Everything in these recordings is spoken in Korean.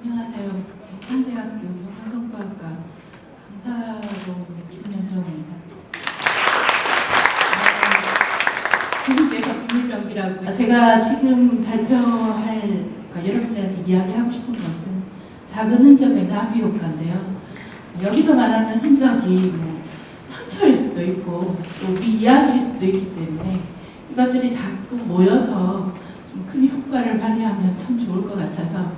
안녕하세요. 대천대학교 환경과학과 강사로 김현정입니다. 교수께서 비밀병기라고 제가 지금 발표할, 여러분들한테 이야기하고 싶은 것은 작은 흔적의 나비 효과인데요. 여기서 말하는 흔적이 상처일 수도 있고 또 우리 이야기일 수도 있기 때문에 이것들이 자꾸 모여서 좀 큰 효과를 발휘하면 참 좋을 것 같아서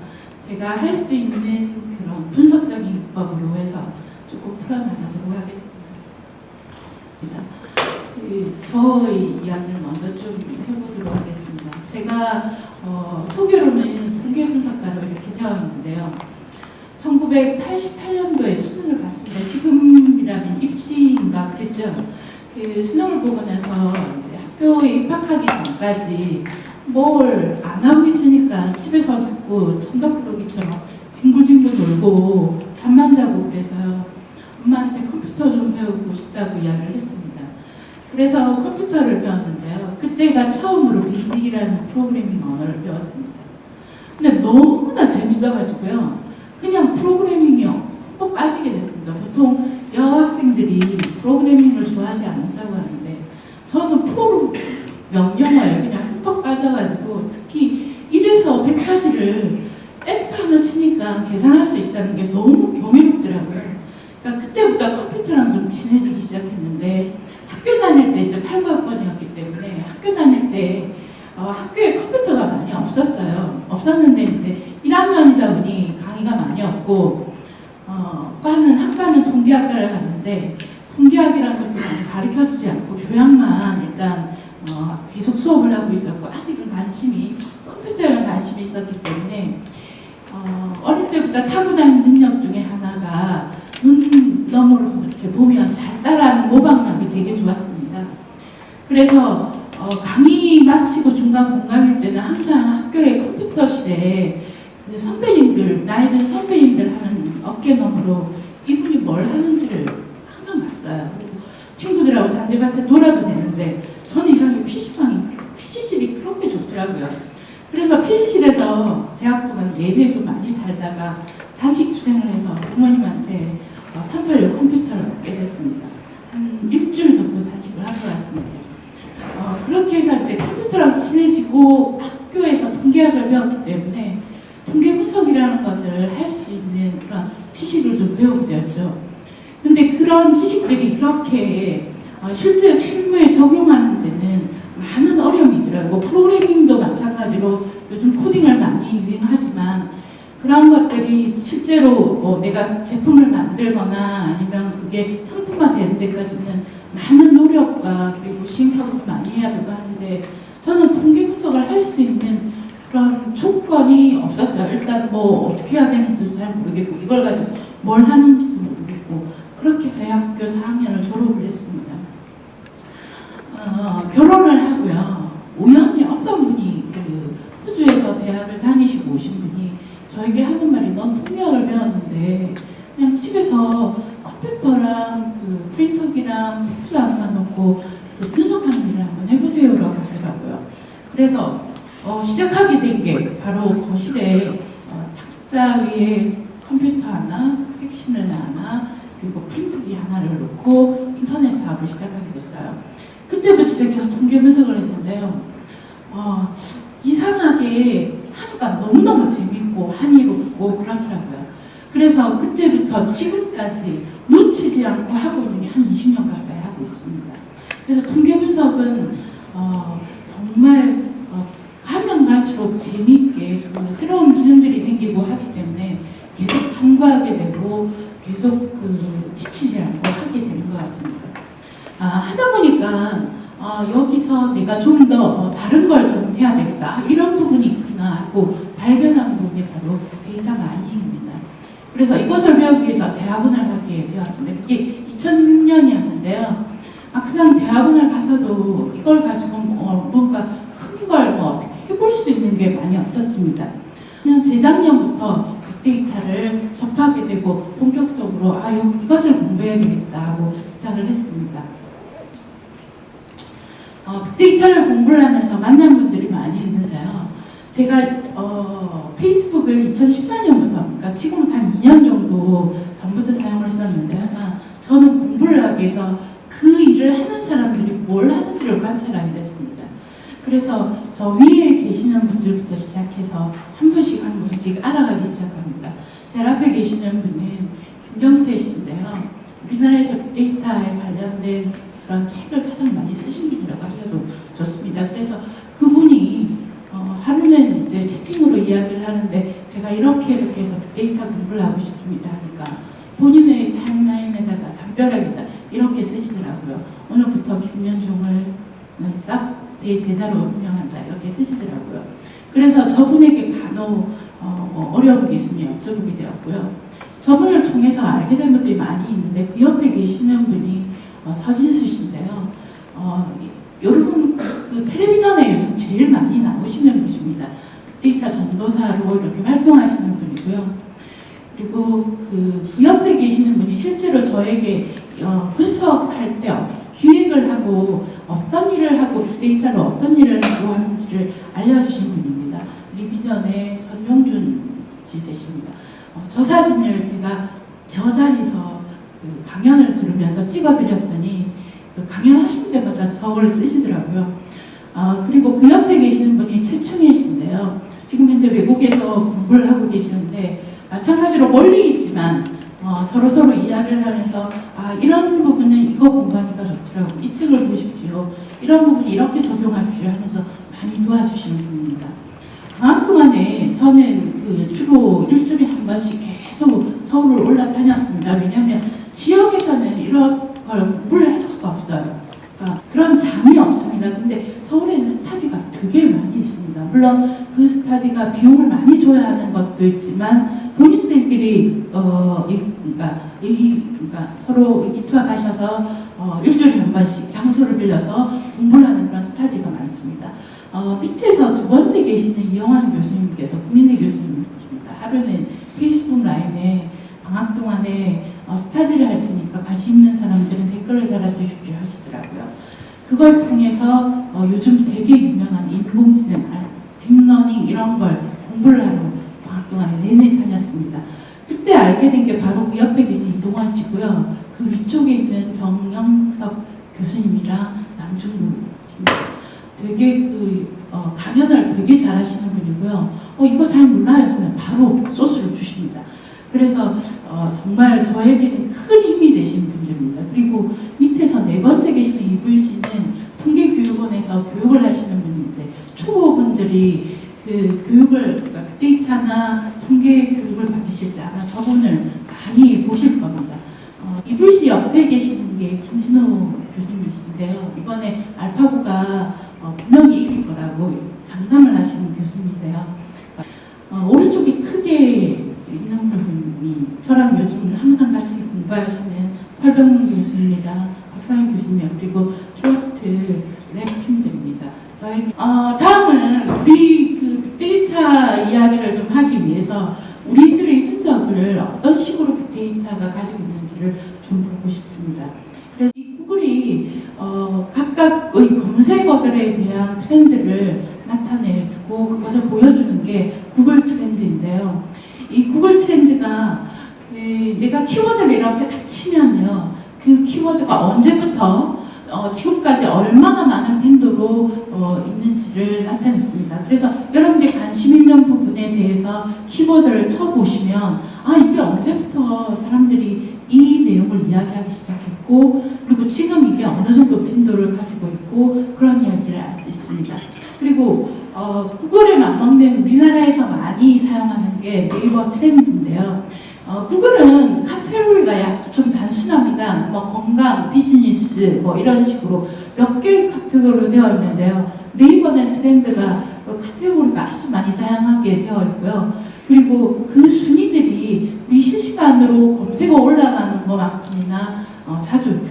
제가 할 수 있는 그런 분석적인 기법으로 해서 조금 풀어나가도록 하겠습니다. 저의 이야기를 먼저 좀 해보도록 하겠습니다. 제가 소개로는 통계분석가로 이렇게 되어 있는데요. 1988년도에 수능을 봤습니다. 지금이라면 입시인가 그랬죠. 그 수능을 보고 나서 이제 학교에 입학하기 전까지 뭘 안 하고 있으니까 집에서 자꾸 천덕꾸러기처럼 뒹굴뒹굴 놀고 잠만 자고 그래서요. 엄마한테 컴퓨터 좀 배우고 싶다고 이야기를 했습니다. 그래서 컴퓨터를 배웠는데요. 그때가 처음으로 베이직이라는 프로그래밍을 배웠습니다. 근데 너무나 재밌어가지고요. 그냥 프로그래밍이 또 빠지게 됐습니다. 보통 여학생들이 프로그래밍을 좋아하지 않는다고 하는데 저는 명령어에 그냥 흠뻑 빠져가지고 특히 1에서 100까지를 엔터 하나 치니까 계산할 수 있다는 게 너무 경이롭더라고요. 그러니까 그때부터 컴퓨터랑 좀 친해지기 시작했는데 학교 다닐 때 이제 8과학번이었기 때문에 학교 다닐 때 학교에 컴퓨터가 많이 없었어요. 없었는데 이제 1학년이다 보니 강의가 많이 없고 학과는 통계학과를 가는데 통계학이라는 것도 많이 가르쳐주지 않고 교양만 일단 계속 수업을 하고 있었고 아직은 컴퓨터에 관심이 있었기 때문에 어릴 때부터 타고난 능력 중에 하나가 눈 너머로 이렇게 보면 잘 따라하는 모방력이 되게 좋았습니다. 그래서 강의 마치고 중간 공강일 때는 항상 학교의 컴퓨터실에 그 선배님들, 나이 든 선배님들 하는 어깨 너머로 이분이 뭘 하는지를 항상 봤어요. 친구들하고 잔디밭에 놀아도 되는데 저는 이상하게 PC실이 그렇게 좋더라고요. 그래서 PC실에서 대학 동안 내내서 많이 살다가 단식 투쟁을 해서 부모님한테 386 컴퓨터를 얻게 됐습니다. 한 일주일 정도 단식을 하고 왔습니다. 그렇게 해서 이제 컴퓨터랑 친해지고 학교에서 통계학을 배웠기 때문에 통계 분석이라는 것을 할 수 있는 그런 지식을 좀 배우게 되었죠. 근데 그런 지식들이 그렇게 실제 실무에 적용하는 데는 많은 어려움이 있더라고요. 프로그래밍도 마찬가지로 요즘 코딩을 많이 유행하지만 그런 것들이 실제로 내가 제품을 만들거나 아니면 그게 상품화 되는 데까지는 많은 노력과 그리고 시행착오를 많이 해야 되고 하는데 저는 통계 분석을 할 수 있는 그런 조건이 없었어요. 일단 뭐 어떻게 해야 되는지도 잘 모르겠고 이걸 가지고 뭘 하는지도 모르겠고 그렇게 해서 학교 4학년을 졸업을 했습니다. 결혼을 하고요. 우연히 어떤 분이 호주에서 대학을 다니시고 오신 분이 저에게 하는 말이 넌 통계학을 배웠는데 그냥 집에서 컴퓨터랑 그 프린터기랑 팩스 하나만 놓고 그 분석하는 일을 한번 해보세요라고 하더라고요. 그래서 시작하게 된 게 바로 거실에 책자 위에 컴퓨터 하나, 팩시밀 하나, 그리고 프린트기 하나를 놓고 인터넷 사업을 시작하게 됐어요. 그때부터 시작해서 통계 분석을 했는데요. 이상하게 하니까 너무너무 재밌고 한이롭고 그렇더라고요. 그래서 그때부터 지금까지 놓치지 않고 하고 있는 게 한 20년 가까이 하고 있습니다. 그래서 통계 분석은 정말 하면 갈수록 재미있게 새로운 기능들이 생기고 하기 때문에 계속 탐구하게 되고 계속 지치지 않고 하게 되는 것 같습니다. 하다 보니까 여기서 내가 좀 더 다른 걸 좀 해야 되겠다. 이런 부분이 있구나 하고 발견한 부분이 바로 데이터 마이닝입니다. 그래서 이것을 배우기 위해서 대학원을 가게 되었습니다. 그게 2006년이었는데요. 막상 대학원을 가서도 이걸 가지고 뭔가 큰 걸 어떻게 해볼 수 있는 게 많이 없었습니다. 그냥 재작년부터 빅데이터를 접하게 되고 본격적으로 이것을 공부해야 되겠다 하고 시작을 했습니다. 빅데이터를 공부를 하면서 만난 분들이 많이 있는데요. 제가 페이스북을 2014년부터, 그러니까 제가 지금은 한 2년 정도 전부터 사용을 했었는데 저는 공부를 하기 위해서 그 일을 하는 사람들이 뭘 하는지를 관찰하게 됐습니다. 그래서 저 위에 계시는 분들부터 시작해서 한 분씩 한 분씩 알아가기 시작합니다. 제 앞에 계시는 분은 김경태 씨인데요. 우리나라에서 빅데이터에 관련된 그런 책을 가장 많이 쓰신 분이라고 하셔도 좋습니다. 그래서 그분이 하루는 이제 채팅으로 이야기를 하는데 제가 이렇게 해서 빅데이터 공부를 하고 싶습니다 하니까 본인의 타임라인에다가 담벼락에다 이렇게 쓰시더라고요. 오늘부터 김연종을 내 제자로 운명한다 이렇게 쓰시더라고요. 그래서 저분에게 간혹 어려운 게 있으면 여쭤보게 되었고요. 저분을 통해서 알게 된 것들이 많이 있는데 그 옆에 계시는 분이 서진수 씨인데요. 여러분 그 텔레비전에 요즘 제일 많이 나오시는 분입니다. 빅데이터 전도사로 이렇게 활동하시는 분이고요. 그리고 그 옆에 계시는 분이 실제로 저에게 분석할 때 기획을 하고 어떤 일을 하고 빅데이터로 어떤 일을 하고 하는지를 알려주신 분입니다. 리비전의 전용준 씨 되십니다. 저 사진을 제가 저 자리에서 그 강연을 들으면서 찍어드렸더니 그 강연하신 때마다 저걸 쓰시더라고요. 그리고 그 옆에 계시는 분이 최충일 씨인데요. 지금 현재 외국에서 공부를 하고 계시는데 마찬가지로 멀리 있지만 서로 이야기를 하면서 이런 부분은 이거 공부하니까 좋더라고. 이 책을 보십시오. 이런 부분 이렇게 적용하십시오 하면서 많이 도와주시는 분입니다. 방학 동안에 저는 그 주로 일주일에 한 번씩 계속 서울을 올라다녔습니다. 왜냐하면 지역에서는 이런 걸 공부를 할 수가 없어요. 그러니까 그런 장이 없습니다. 근데 서울에는 스터디가 되게 많이 있습니다. 물론 그 스터디가 비용을 많이 줘야 하는 것도 있지만 본인들끼리 그러니까 서로 의기투합하셔서 일주일에 한 번씩 장소를 빌려서 공부를 하는 그런 스터디가 많습니다. 밑에서 두 번째 계시는 이영환 교수님께서 국민대 교수님이십니다. 하루는 페이스북 라인에 방학 동안에 스터디를 할 테니까 관심 있는 사람들은 댓글을 달아주십시오 하시더라고요. 그걸 통해서 요즘 되게 유명한 인공지능, 딥러닝 이런 걸 공부를 하러 방학 동안에 내내 다녔습니다. 그때 알게 된 게 바로 그 옆에 계신 이동원 씨고요. 그 위쪽에 있는 정영석 교수님이랑 남중구 씨입니다. 되게 강연을 되게 잘하시는 분이고요. 이거 잘 몰라요 하면 바로 소스를 주십니다. 그래서 정말 저에게는 큰 힘이 되신 분들입니다. 그리고 밑에서 네 번째 계시는 이불 씨는 통계교육원에서 교육을 하시는 분인데 초보분들이 그 교육을 그러니까 빅데이터나 통계 교육을 받으실 때 아마 저분을 많이 보실 겁니다. 이불 씨 옆에 계시는 게 김신호 교수님이신데요. 이번에 알파고가 분명히 이길 거라고 장담을 하시는 교수님이세요. 오른쪽에 크게 있는 부분이 저랑 요즘 항상 같이 공부하시는 설병문 교수님이랑 박상현 교수님 그리고 트러스트 랩 팀들입니다. 다음은 우리 그 빅데이터 이야기를 좀 하기 위해서 우리들의 흔적을 어떤 식으로 빅데이터가 가지고 있는지를 좀 보고 싶습니다. 그래서 이 구글이 각각의 검색어들에 대한 트렌드를 나타내주고 그것을 보여주는 게 구글 트렌드인데요. 이 구글 트렌드가 내가 키워드를 이렇게 딱 치면요. 그 키워드가 언제부터 지금까지 얼마나 많은 빈도로 있는지를 나타냈습니다. 그래서 여러분들이 관심 있는 부분에 대해서 키워드를 쳐보시면 이게 언제부터 사람들이 이 내용을 이야기하기 시작했고 그리고 지금 이게 어느 정도 빈도를 가지고 있고 그런 이야기를 알 수 있습니다. 그리고 구글에 맞먹는 우리나라에서 많이 사용하는 게 네이버 트렌드인데요. 구글은 카테고리가 좀 단순합니다. 뭐 건강, 비즈니스 뭐 이런 식으로 몇 개의 카테고리로 되어 있는데요. 네이버는 트렌드가 카테고리가 아주 많이 다양하게 되어 있고요. 그리고 그 순위들이 우리 실시간으로 검색어 올라가는 것만큼이나 자주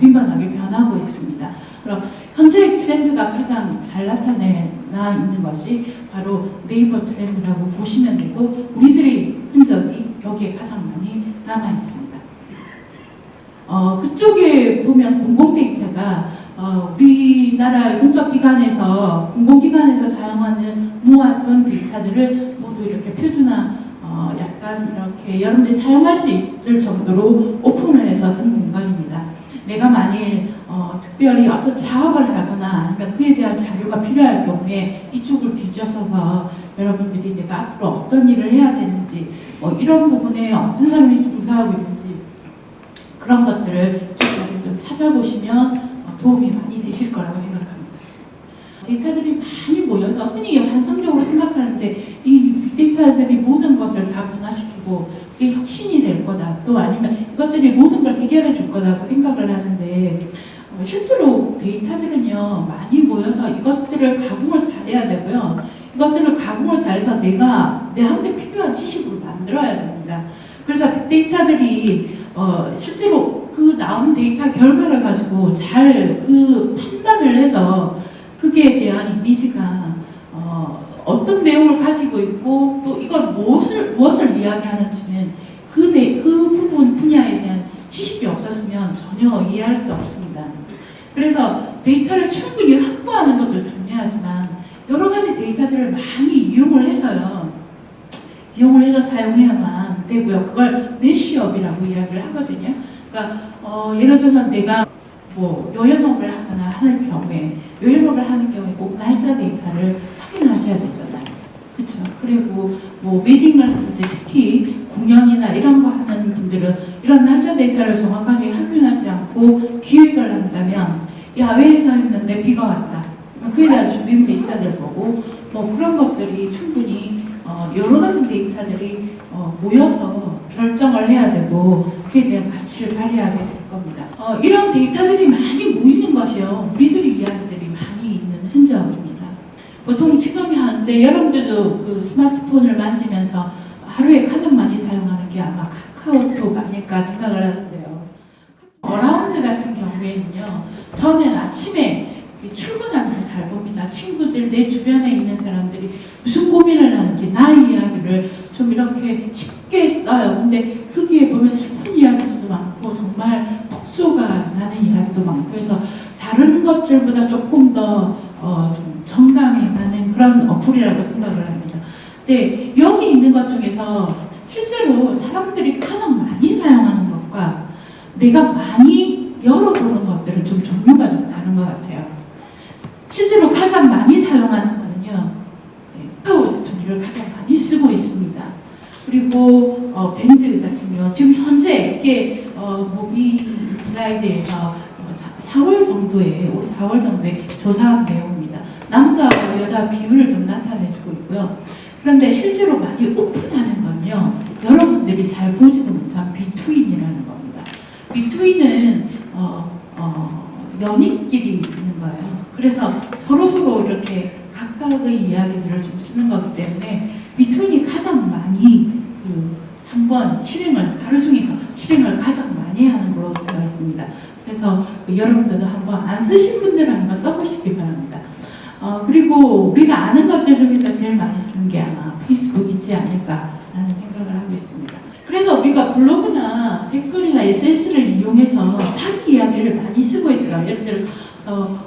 빈번하게 변하고 있습니다. 그럼 현재 트렌드가 가장 잘 나타나 있는 것이 바로 네이버 트렌드라고 보시면 되고 우리들의 흔적이 여기에 가장 많이 남아 있습니다. 그쪽에 보면 공공데이터가 우리나라 공적기관에서 공공기관에서 사용하는 모아둔 데이터들을 모두 이렇게 표준화 약간 이렇게 여러분들이 사용할 수 있을 정도로 오픈을 해서 둔 공간입니다. 내가 만일 특별히 어떤 사업을 하거나 아니면 그에 대한 자료가 필요할 경우에 이쪽을 뒤져서서 여러분들이 내가 앞으로 어떤 일을 해야 되는지 이런 부분에 어떤 사람이 종사하고 있는지 그런 것들을 좀 찾아보시면 도움이 많이 되실 거라고 생각합니다. 데이터들이 많이 모여서 흔히 환상적으로 생각하는데 이 빅데이터들이 모든 것을 다 변화시키고 이게 혁신이 될 거다. 또 아니면 이것들이 모든 걸 해결해 줄 거다고 생각을 하는데 실제로 데이터들은요 많이 모여서 이것들을 가공을 잘해야 되고요. 이것들을 가공을 잘해서 내가 내한테 필요한 지식으로 만들어야 됩니다. 그래서 빅데이터들이 실제로 그 나온 데이터 결과를 가지고 잘 그 판단을 해서 그게 대한 이미지가 어떤 내용을 가지고 있고 또 이걸 무엇을 이야기하는지는 그 부분 분야에 대한 지식이 없었으면 전혀 이해할 수 없습니다. 그래서 데이터를 충분히 확보하는 것도 중요하지만 여러 가지 데이터들을 많이 이용을 해서 사용해야만 되고요. 그걸 매시업이라고 이야기를 하거든요. 그러니까 예를 들어서 내가 요양업을 하는 경우에 꼭 날짜 데이터를 확인하셔야 되잖아요. 그렇죠? 그리고 미팅을 하는데 특히 공연이나 이런 거 하는 분들은 이런 날짜 데이터를 정확하게 확인하지 않고 기획을 한다면 야외에서 했는데 비가 왔다. 그에 대한 준비물이 있어야 될 거고 그런 것들이 충분히 여러 가지 데이터들이 모여서 결정을 해야 되고 그에 대한 가치를 발휘하게 될 겁니다. 이런 데이터들이 많이 모이는 것이요. 우리들의 이야기들이 많이 있는 흔적입니다. 보통 지금 현재 여러분들도 그 스마트폰을 만지면서 하루에 가장 많이 사용하는 게 아마 카카오톡 아닐까 생각을 하는데요. 어라운드 같은 경우에는요. 저는 아침에 출근하면서 잘 봅니다. 친구들, 내 주변에 있는 사람들이 무슨 고민을 하는지 나의 이야기를 좀 이렇게 쉽게 써요. 근데 거기에 보면 슬픈 이야기도 많고 정말 복수가 나는 이야기도 많고 해서 다른 것들보다 조금 더 좀 정감이 나는 그런 어플이라고 생각을 합니다. 근데 여기 있는 것 중에서 실제로 사람들이 가장 많이 사용하는 것과 내가 많이 열어보는 것들은 좀 종류가 좀 다른 것 같아요. 실제로 가장 많이 사용하는 거는요, 카카오 스토리를 가장 많이 쓰고 있습니다. 그리고 밴드 같은 경우 지금 현재 이게 모비 슬라이드에서 4월 정도에 조사한 내용입니다. 남자와 여자 비율을 좀 나타내주고 있고요. 그런데 실제로 많이 오픈하는 건요, 여러분들이 잘 보지도 못한 비트윈이라는 겁니다. 비트윈은 연인끼리 있는 거예요. 그래서 서로 이렇게 각각의 이야기들을 좀 쓰는 거기 때문에 비트윈이 가장 많이 한번 하루 종일 실행을 가장 많이 하는 걸로 되어 있습니다. 그래서 여러분들도 한번 안 쓰신 분들은 한번 써보시기 바랍니다. 그리고 우리가 아는 것들 중에서 제일 많이 쓰는 게 아마 페이스북이지 않을까라는 생각을 하고 있습니다. 그래서 우리가 블로그나 댓글이나 SNS를 이용해서 자기 이야기를 많이 쓰고 있어요. 예를 들어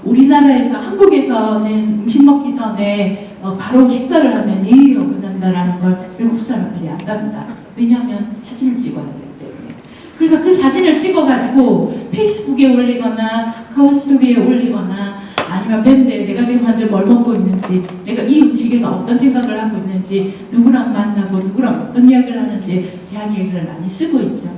우리나라에서 한국에서는 음식 먹기 전에 바로 식사를 하면 예의가 어긋난다라는 걸 외국 사람들이 안답니다. 왜냐하면 사진을 찍어야 되기 때문에. 그래서 그 사진을 찍어가지고 페이스북에 올리거나 카카오 스토리에 올리거나 아니면 밴드에 내가 지금 현재 뭘 먹고 있는지, 내가 이 음식에서 어떤 생각을 하고 있는지, 누구랑 만나고 누구랑 어떤 이야기를 하는지에 대한 얘기를 많이 쓰고 있죠.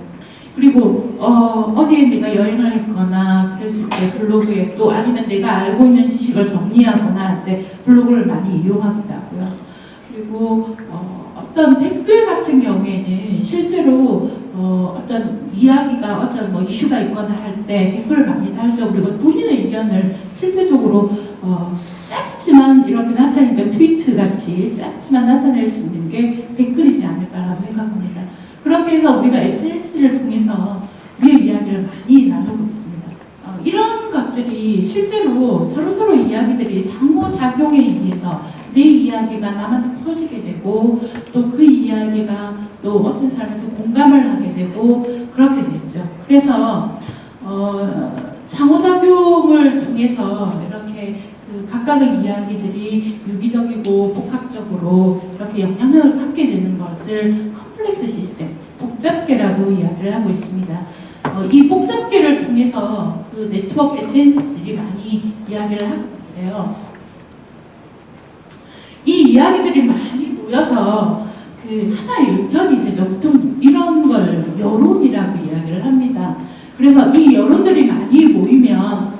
그리고 어디에 내가 여행을 했거나 그랬을 때 블로그에 또 아니면 내가 알고 있는 지식을 정리하거나 할 때 블로그를 많이 이용하기도 하고요. 그리고 어떤 댓글 같은 경우에는 실제로 어떤 이야기가 어떤 이슈가 있거나 할 때 댓글을 많이 달죠. 그리고 본인의 의견을 실제적으로 짧지만 이렇게 나타내니까 트위트 같이 짧지만 나타낼 수 있는 게 댓글이지 않을까라고 생각합니다. 그렇게 해서 우리가 SNS를 통해서 우리의 이야기를 많이 나누고 있습니다. 이런 것들이 실제로 서로 이야기들이 상호작용에 의해서 내 이야기가 남한테 퍼지게 되고 또 그 이야기가 또 어떤 사람한테 공감을 하게 되고 그렇게 되죠. 그래서 상호작용을 통해서 이렇게 그 각각의 이야기들이 유기적이고 복합적으로 이렇게 영향을 갖게 되는 것을 컴플렉스 시스템, 복잡계라고 이야기를 하고 있습니다. 이 복잡계를 통해서 그 네트워크 SNS들이 많이 이야기를 하고 있는데요. 이 이야기들이 많이 모여서 그 하나의 의견이 되죠. 보통 이런 걸 여론이라고 이야기를 합니다. 그래서 이 여론들이 많이 모이면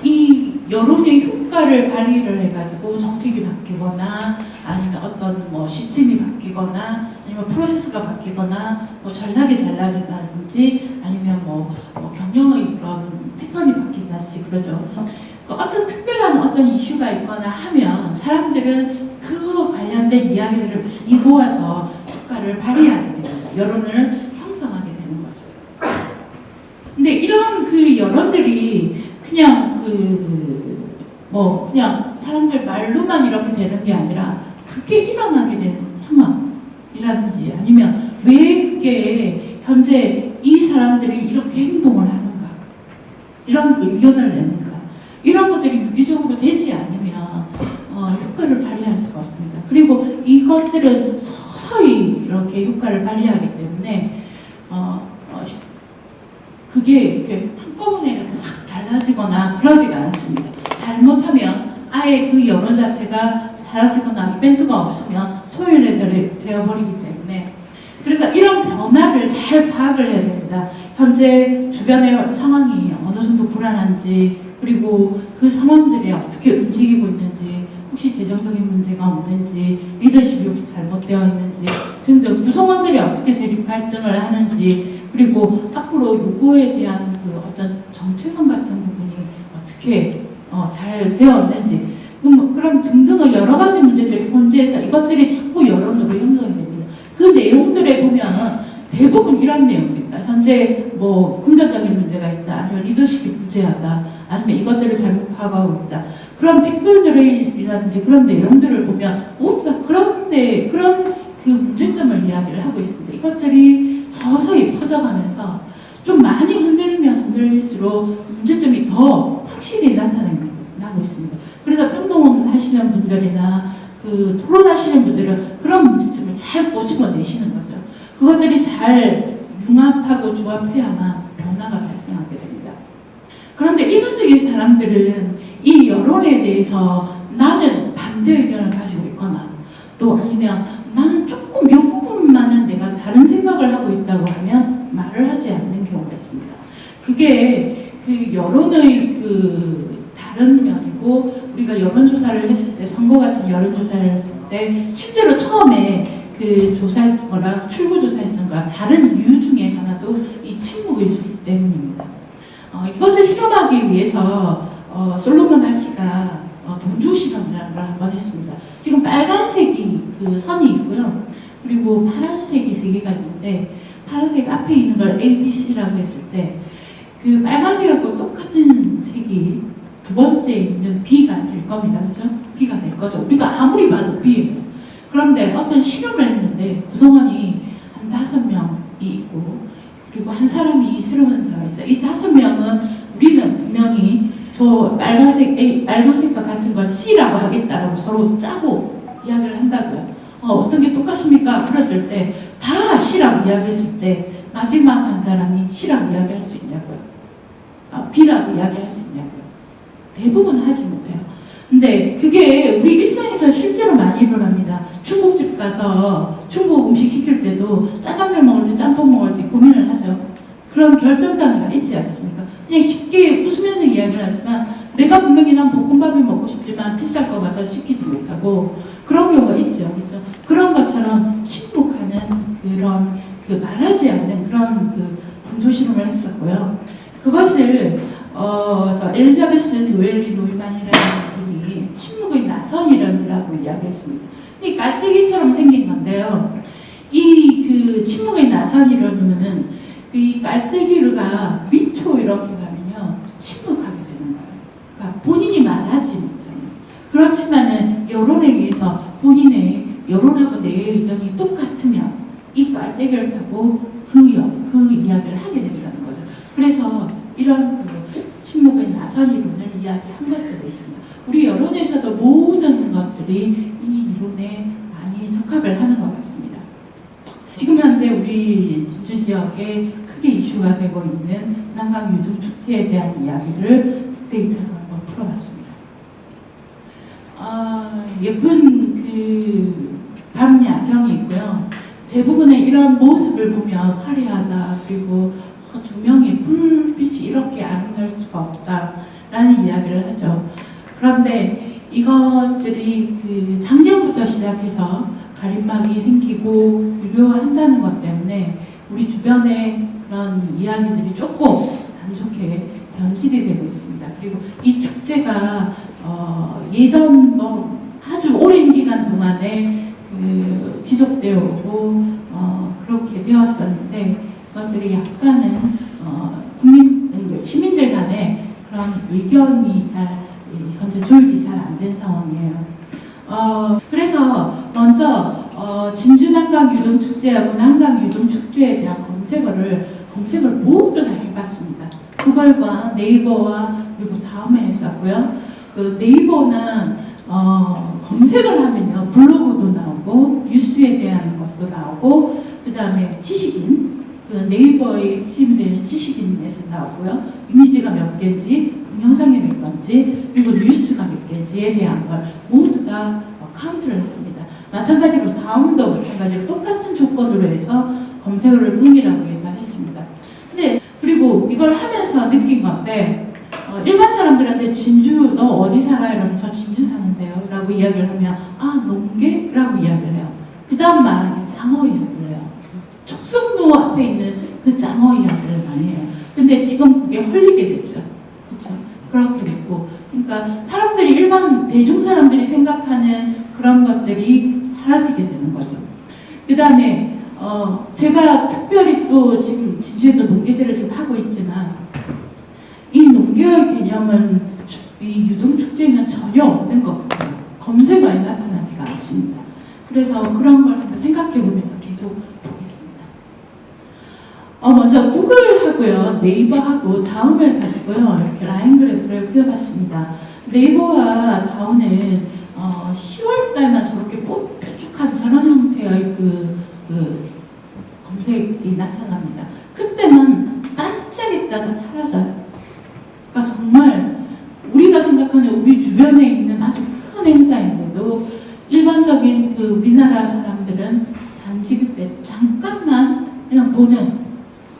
이 여론의 효과를 발휘를 해가지고 정책이 바뀌거나 아니면 어떤 뭐 시스템이 바뀌거나 아니면 프로세스가 바뀌거나 뭐 전략이 달라진다든지 아니면 뭐 경영의 그런 패턴이 바뀐다든지 그러죠. 어떤 특별한 어떤 이슈가 있거나 하면 사람들은 그 관련된 이야기들을 많이 모아서 효과를 발휘하게 됩니다. 여론을 형성하게 되는 거죠. 근데 이런 그 여론들이 그냥 그냥 사람들 말로만 이렇게 되는 게 아니라 그게 일어나게 되는 상황이라든지 아니면 왜 그게 현재 이 사람들이 이렇게 행동을 하는가 이런 의견을 내는가 이런 것들이 유기적으로 되지 않으면 효과를 발휘할 수가 없습니다. 그리고 이것들은 서서히 이렇게 효과를 발휘하기 때문에 그게 이렇게 한꺼번에 이렇게 확 달라지거나 그러지가 않습니다. 잘못하면 아예 그 여론 자체가 사라지거나 이벤트가 없으면 소멸이 되어버리기 때문에 그래서 이런 변화를 잘 파악을 해야 됩니다. 현재 주변의 상황이 어느 정도 불안한지 그리고 그 상황들이 어떻게 움직이고 있는지 혹시 재정적인 문제가 없는지 리더십이 혹시 잘못되어 있는지 등등 구성원들이 어떻게 대립 갈등을 하는지 그리고 앞으로 요거에 대한 그 어떤 정체성 같은 부분이 어떻게 잘 되었는지 그런 등등의 여러 가지 문제들이 본질에서 이것들이 자꾸 여론으로 형성이 됩니다. 그 내용들에 보면 대부분 이런 내용입니다. 현재 뭐 금전적인 문제가 있다, 아니면 리더십이 부재하다, 아니면 이것들을 잘못 파악하고 있다. 그런 댓글들이라든지 그런 내용들을 보면 모두 다 그런 그 문제점을 이야기를 하고 있습니다. 이것들이 서서히 퍼져가면서 좀 많이 흔들리면 흔들릴수록 문제점이 더 확실히 나타나고 있습니다. 그래서 평론 하시는 분들이나 그 토론하시는 분들은 그런 문제점을 잘 꼬집어내시는 거죠. 그것들이 잘 융합하고 조합해야만 변화가 발생하게 됩니다. 그런데 일반적인 사람들은 이 여론에 대해서 나는 반대 의견을 가지고 있거나 또 아니면 나는 조금 이 부분만은 내가 다른 생각을 하고 있다고 하면 말을 하지 않는 경우가 있습니다. 그게 그 여론의 그 다른 면이고 우리가 여론조사를 했을 때 선거 같은 여론조사를 했을 때 실제로 처음에 그 조사했던 거랑 출구조사했던 거랑 다른 이유 중에 하나도 이 침묵의 수기 때문입니다. 이것을 실험하기 위해서 솔로몬 하시가 동조 실험이라는 걸 한번 했습니다. 지금 빨간색이 그 선이 있고요. 그리고 파란색이 3개가 있는데 파란색 앞에 있는 걸 A, B, C라고 했을 때 그 빨간색하고 똑같은 색이 두 번째 있는 B가 될 겁니다. 그죠? B가 될 거죠. 우리가 아무리 봐도 B예요. 그런데 어떤 실험을 했는데 구성원이 한 5명이 있고 그리고 한 사람이 새로운 들어가 있어요. 이 5명은 우리는 분명히 저 빨간색과 같은 걸 C라고 하겠다라고 서로 짜고 이야기를 한다고요. 어떤 게 똑같습니까? 그랬을 때 다 C라고 이야기했을 때 마지막 한 사람이 C라고 이야기할 수 있냐고요. B라고 이야기할 수 있냐고요. 대부분 하지 못해요. 근데 그게 우리 일상에서 실제로 많이 일어납니다. 중국집 가서 중국 음식 시킬 때도 짜장면 먹을지 짬뽕 먹을지 고민을 하죠. 그런 결정장애가 있지 않습니까? 그냥 쉽게 웃으면서 이야기를 하지만 내가 분명히 난 볶음밥이 먹고 싶지만 비쌀 것 같아서 시키지 못하고 그런 경우가 있죠. 그렇죠? 그런 것처럼 침묵하는 그런 그 말하지 않는 그런 그 분조 실험을 했었고요. 그것을 저 엘리자베스 도웰리 노이만이라는 분이 침묵의 나선이라고 이야기했습니다. 이 깔때기처럼 생긴 건데요. 이 그 침묵의 나선이론은 이 깔때기가 밑으로 이렇게 가면요 침묵하게 되는 거예요. 그러니까 본인이 말하지 못해요. 그렇지만은 여론에 의해서 본인의 여론하고 내 의견이 똑같으면 이 깔때기를 타고 그 이야기를 하게 된다는 거죠. 그래서 이런 그 침묵의 나선이론을 이야기한 것들이 있습니다. 우리 진주 지역에 크게 이슈가 되고 있는 한강 유등 축제에 대한 이야기를 빅데이터로 한번 풀어봤습니다. 예쁜 그 밤 야경이 있고요. 대부분의 이런 모습을 보면 화려하다, 그리고 조명이 불빛이 이렇게 아름다울 수가 없다라는 이야기를 하죠. 그런데 이것들이 그 작년부터 시작해서 가림막이 생기고 유료화한다는 것 때문에 우리 주변의 그런 이야기들이 조금 안 좋게 변질이 되고 있습니다. 그리고 이 축제가 예전 뭐 아주 오랜 기간 동안에 그 지속되어 오고 그렇게 되었었는데 그것들이 약간은 시민들 간에 그런 의견이 현재 조율이 잘 안 된 상황이에요. 그래서 먼저 진주 한강 유등 축제하고 한강 유등 축제에 대한 검색을 모두 다 해봤습니다. 구글과 네이버와 그리고 다음에 했었고요. 그 네이버는 검색을 하면요 블로그도 나오고 뉴스에 대한 것도 나오고 그 다음에 지식인 그 네이버에 시민되는 지식인에서 나오고요. 이미지가 몇 개인지 동영상이 몇 건지 그리고 뉴스가 몇 개인지에 대한 걸 모두 다 카운트를 했습니다. 마찬가지로 다음도 마찬가지로 똑같은 조건으로 해서 검색어를 동일하게 해서 했습니다. 근데 그리고 이걸 하면서 느낀 건데 일반 사람들한테 진주 너 어디 살아요? 이러면 저 진주 사는데요 라고 이야기를 하면 농계? 라고 이야기를 해요. 그 다음 말하는 게 장어 이야기를 해요. 촉성로 앞에 있는 그 장어 이야기를 많이 해요. 근데 지금 그게 헐리게 됐죠. 그렇죠? 그렇게 됐고 그러니까 사람들이 일반 대중 사람들이 생각하는 그런 것들이 사라지게 되는 거죠. 그 다음에 제가 특별히 또 지금 진주에도 농계제를 지금 하고 있지만 이 농계의 개념은 이 유등축제에는 전혀 없는 것 같아요. 검색어에 나타나지가 않습니다. 그래서 그런 걸 한번 생각해 보면서 계속 보겠습니다. 먼저 구글하고요, 네이버하고 다음을 가지고요, 이렇게 라인 그래프를 그려봤습니다. 네이버와 다음은 10월 달만 저렇게 뾰족한 저런 형태의 그 검색이 나타납니다. 그때만 반짝했다가 사라져요. 그러니까 정말 우리가 생각하는 우리 주변에 있는 아주 큰 행사인데도 일반적인 그 우리나라 사람들은 단지 그때 잠깐만 그냥 보는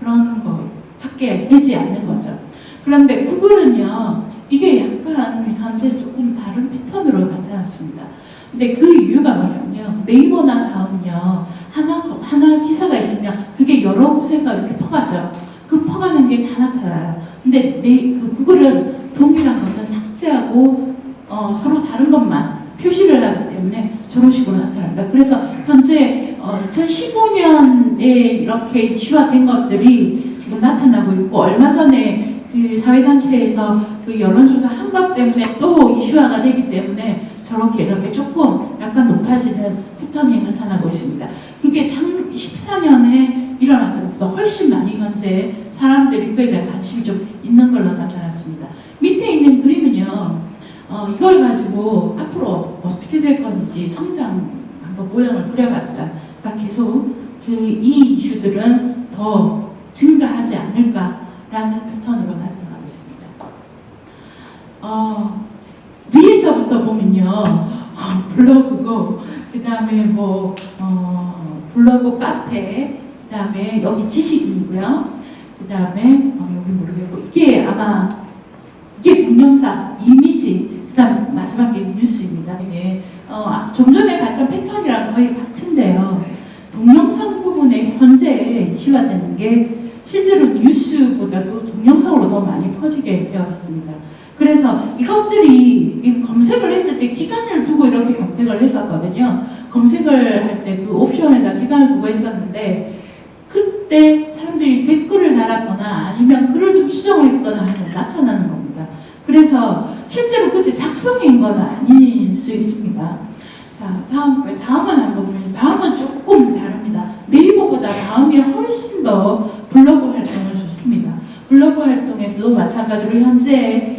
그런 거밖에 되지 않는 거죠. 그런데 구글은요, 이게 약간 현재 조금 다른 패턴으로 나타났습니다. 근데 그 이유가 뭐냐면요, 네이버나 다음은요, 하나 기사가 있으면 그게 여러 곳에서 이렇게 퍼가죠. 그 퍼가는 게 다 나타나요. 근데 그 구글은 동일한 것은 삭제하고 서로 다른 것만 표시를 하기 때문에 저런 식으로 나타납니다. 그래서 현재 2015년에 이렇게 이슈화된 것들이 지금 나타나고 있고, 얼마 전에 그 사회단체에서 그 여론조사 한 것 때문에 또 이슈화가 되기 때문에 저렇게 이렇게 조금 약간 높아지는 패턴이 나타나고 있습니다. 그게 14년에 일어났던 것보다 훨씬 많이 현재 사람들이 그에 대한 관심이 좀 있는 걸로 나타났습니다. 밑에 있는 그림은요, 이걸 가지고 앞으로 어떻게 될 건지 성장 한번 모형을 그려봤어요. 그러니까 계속 이 이슈들은 더 증가하지 않을까라는 패턴으로 나타나고 있습니다. 위에서부터 보면요, 블로그고, 그 다음에 블로그 카페, 그 다음에 여기 지식인이고요. 그 다음에 여기 모르겠고, 이게 아마 이게 동영상, 이미지, 그 다음 마지막에 뉴스입니다. 이게 좀 전에 봤던 패턴이랑 거의 같은데요. 동영상 부분에 현재 이슈화되는 게 실제로 뉴스보다도 동영상으로 더 많이 퍼지게 되어 있습니다. 그래서 이것들이 검색을 했을 때 기간을 두고 이렇게 검색을 했었거든요. 검색을 할 때 그 옵션에다 기간을 두고 했었는데, 그때 사람들이 댓글을 달았거나 아니면 글을 좀 수정을 했거나 하면 나타나는 겁니다. 그래서 실제로 그때 작성인 건 아닐 수 있습니다. 자, 다음은 한번 보면, 다음은 조금 다릅니다. 네이버보다 다음이 훨씬 더 블로그 활동을 좋습니다. 블로그 활동에서도 마찬가지로 현재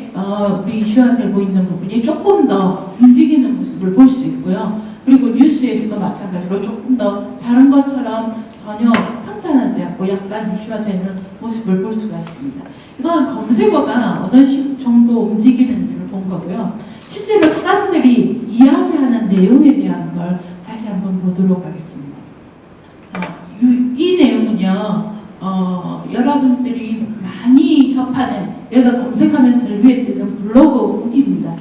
이슈화되고 있는 부분이 조금 더 움직이는 모습을 볼 수 있고요. 그리고 뉴스에서도 마찬가지로 조금 더 다른 것처럼 전혀 평탄하지 않고 약간 이슈화되는 모습을 볼 수가 있습니다. 이건 검색어가 어느 정도 움직이는지를 본 거고요. 실제로 사람들이 이야기하는 내용에 대한 걸 다시 한번 보도록 하겠습니다. 이 내용은요, 여러분들이 많이 접하는, 여기다 검색하면 제일 위에 뜨는 블로그 후기입니다.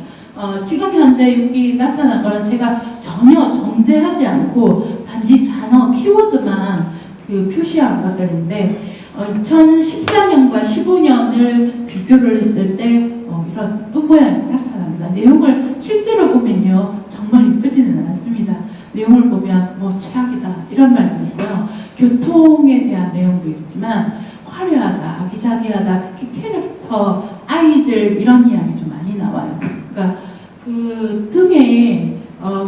지금 현재 여기 나타난 거는 제가 전혀 정제하지 않고 단지 단어, 키워드만 표시한 것들인데, 2014년과 15년을 비교를 했을 때 이런 끝모양이 나타납니다. 내용을 실제로 보면요, 정말 이쁘지는 않습니다. 내용을 보면 뭐 최악이다 이런 말도 있고요. 교통에 대한 내용도 있지만 화려하다, 아기자기하다, 특히 캐릭터, 아이들 이런 이야기 좀 많이 나와요. 그러니까 그 등에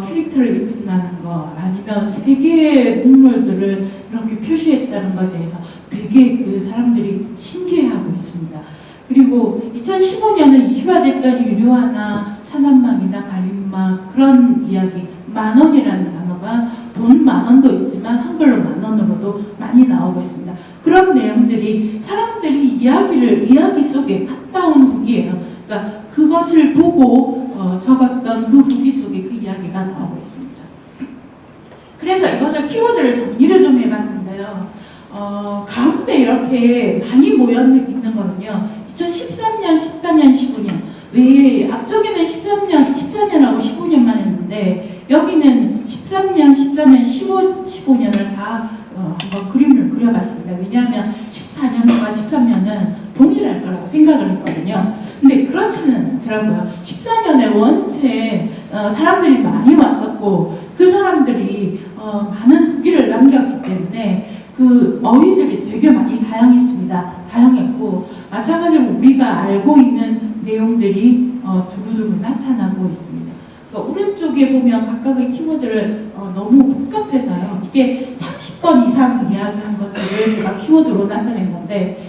캐릭터를 입힌다는 거 아니면 세계의 문물들을 이렇게 표시했다는 것에 대해서 되게 그 사람들이 신기해하고 있습니다. 그리고 2015년은 이슈화됐던 유료화나 차단막이나 가림막 그런 이야기, 만원이라는 단어가 돈 만원도 있지만 한글로 만원으로도 많이 나오고 있습니다. 그런 내용들이 사람들이 이야기 속에 갔다 온 후기예요. 그러니까 그것을 보고 적었던 그 후기 속에 그 이야기가 나오고 있습니다. 그래서 이것을 키워드를 정리를 좀 해봤는데요. 가운데 이렇게 많이 모여 있는 거는요. 2013년, 14년, 15년. 왜 앞쪽에는 14년하고 15년만 했는데 여기는 13년, 14년, 15년을 다 한번 그림을 그려봤습니다. 왜냐하면 14년과 13년은 동일할 거라고 생각을 했거든요. 근데 그렇지는 않더라고요. 14년에 원체 사람들이 많이 왔었고 그 사람들이 많은 후기를 남겼기 때문에 그 어휘들이 되게 많이 다양했고 마찬가지로 우리가 알고 있는 내용들이 두루두루 나타나고 있습니다. 그러니까 오른쪽에 보면 각각의 키워드를 너무 복잡해서요. 이게 30번 이상 이야기한 것들을 제가 키워드로 나타낸 건데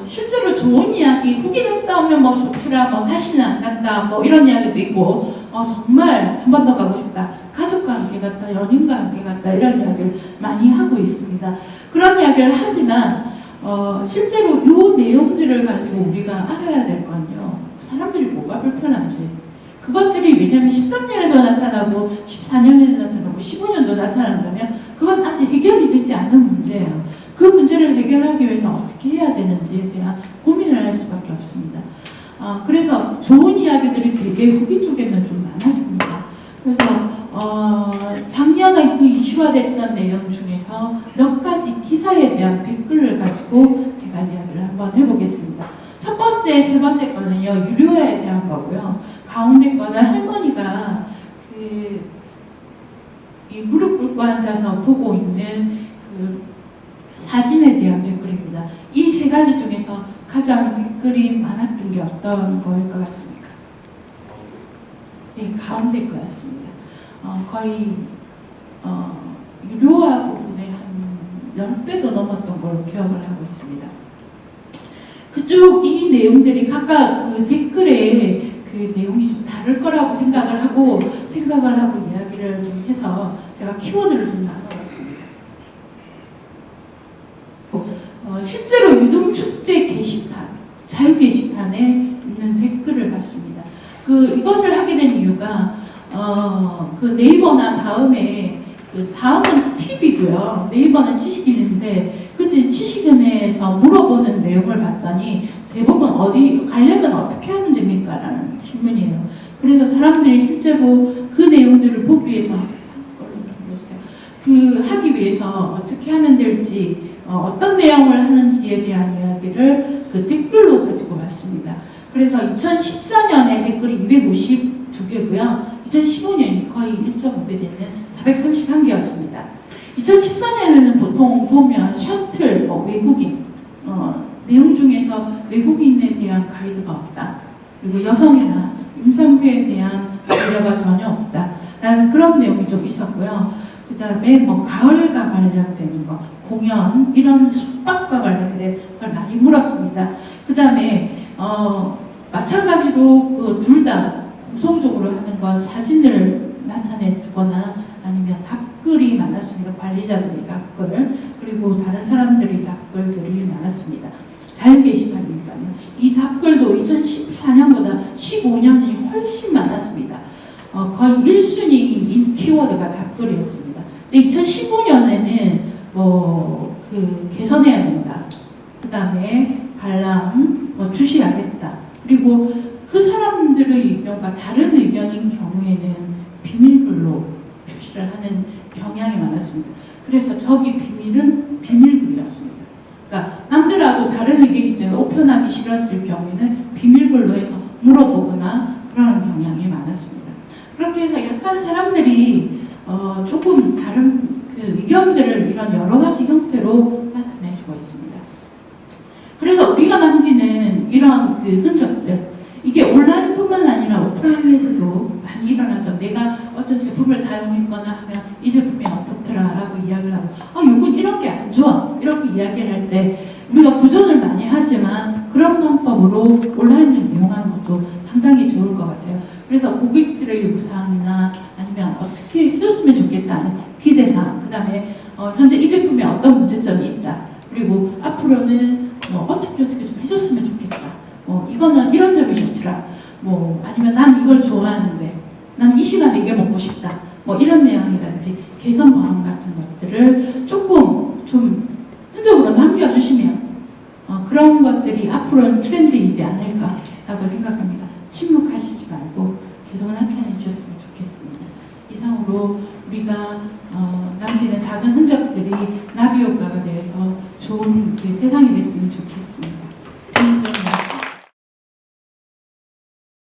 실제로 좋은 이야기, 후기 갔다 오면 뭐 좋더라, 뭐 다시는 안 간다, 뭐 이런 이야기도 있고 정말 한 번 더 가고 싶다, 가족과 함께 갔다, 연인과 함께 갔다 이런 이야기를 많이 하고 있습니다. 그런 이야기를 하지만 실제로 이 내용들을 가지고 우리가 알아야 될 건요. 사람들이 뭐가 불편한지. 그것들이 왜냐하면 13년에도 나타나고 14년에도 나타나고 15년도 나타난다면 그건 아직 해결이 되지 않은 문제예요. 그 문제를 해결하기 위해서 어떻게 해야 되는지에 대한 고민을 할 수밖에 없습니다. 그래서 좋은 이야기들이 되게 후기 쪽에는 좀 많았습니다. 그래서 작년에 그 이슈화됐던 내용 중에서 몇 가지 기사에 대한 댓글을 가지고 제가 이야기를 한번 해보겠습니다. 첫 번째, 세 번째 거는요, 유료화에 대한 거고요. 가운데 거는 할머니가 이 무릎 꿇고 앉아서 보고 있는 그 사진에 대한 댓글입니다. 이 세 가지 중에서 가장 댓글이 많았던 게 어떤 거일 것 같습니까? 네, 가운데 거 같습니다. 거의 유료화 부분에 한 10배도 넘었던 걸로 기억을 하고 있습니다. 그쪽 이 내용들이 각각 그 댓글에 그 내용이 좀 다를 거라고 생각을 하고 이야기를 좀 해서 제가 키워드를 좀 나눠봤습니다. 실제로 유등축제 게시판, 자유 게시판에 있는 댓글을 봤습니다. 이것을 하게 된 이유가 그 네이버나 다음은 TV고요. 네이버는 지식인인데 그때 지식인에서 물어보는 내용을 봤더니 대부분 어디 가려면 어떻게 하면 됩니까? 라는 질문이에요. 그래서 사람들이 실제로 그 내용들을 보기 위해서 하기 위해서 어떻게 하면 될지 어떤 내용을 하는지에 대한 이야기를 그 댓글로 가지고 왔습니다. 그래서 2014년에 댓글이 252개고요. 2015년이 거의 1.5배 되는 431개였습니다. 2014년에는 보통 보면 셔틀, 외국인, 내용 중에서 외국인에 대한 가이드가 없다. 그리고 여성이나 임산부에 대한 배려가 전혀 없다. 라는 그런 내용이 좀 있었고요. 그 다음에 가을과 관련되는 거, 공연, 이런 숙박과 관련된 걸 많이 물었습니다. 그 다음에 마찬가지로 둘 다 공통적으로 하는 건 사진을 나타내 주거나 아니면 답글 댓글이 많았습니다. 관리자들의 댓글, 그리고 다른 사람들의 댓글들이 많았습니다. 자유 게시판이니까요. 이 댓글도 2014년보다 15년이 훨씬 많았습니다. 거의 1순위인 키워드가 댓글이었습니다. 2015년에는 개선해야 된다. 그 다음에 관람, 주시하겠다. 그리고 그 사람들의 의견과 다른 의견인 경우에는 비밀글로 표시를 하는 경향이 많았습니다. 그래서 저기 비밀은 비밀글이었습니다. 그러니까 남들하고 다른 의견이기 때문에 오픈하기 싫었을 경우에는 비밀글로 해서 물어보거나 그러는 경향이 많았습니다. 그렇게 해서 약간 사람들이 조금 다른 그 의견들을 이런 여러 가지 형태로 나타내주고 있습니다. 그래서 우리가 남기는 이런 그 흔적들, 이게 온라인뿐만 아니라 오프라인에서도 많이 일어나죠. 내가 어떤 제품을 사용했거나 하면 이 제품이 어떻더라 라고 이야기를 하고, 요건 이런 게 안 좋아 이렇게 이야기를 할 때 우리가 구전을 많이 하지만 그런 방법으로 온라인을 이용하는 것도 상당히 좋을 것 같아요. 그래서 고객들의 요구사항이나 아니면 어떻게 해줬으면 좋겠다는 기대사항, 그 다음에 현재 이 제품에 어떤 문제점이 있다, 그리고 앞으로는 어떻게 좀 해줬으면 좋겠다, 이거는 이런 점이 좋더라, 아니면 난 이걸 좋아하는데 난 이 시간에 이게 먹고 싶다, 이런 내용이라든지 개선 방안 같은 것들을 조금 좀 흔적으로 남겨주시면 그런 것들이 앞으로는 트렌드이지 않을까라고 생각합니다. 침묵하시지 말고 계속 나타내 주셨으면 좋겠습니다. 이상으로 우리가 남기는 작은 흔적들이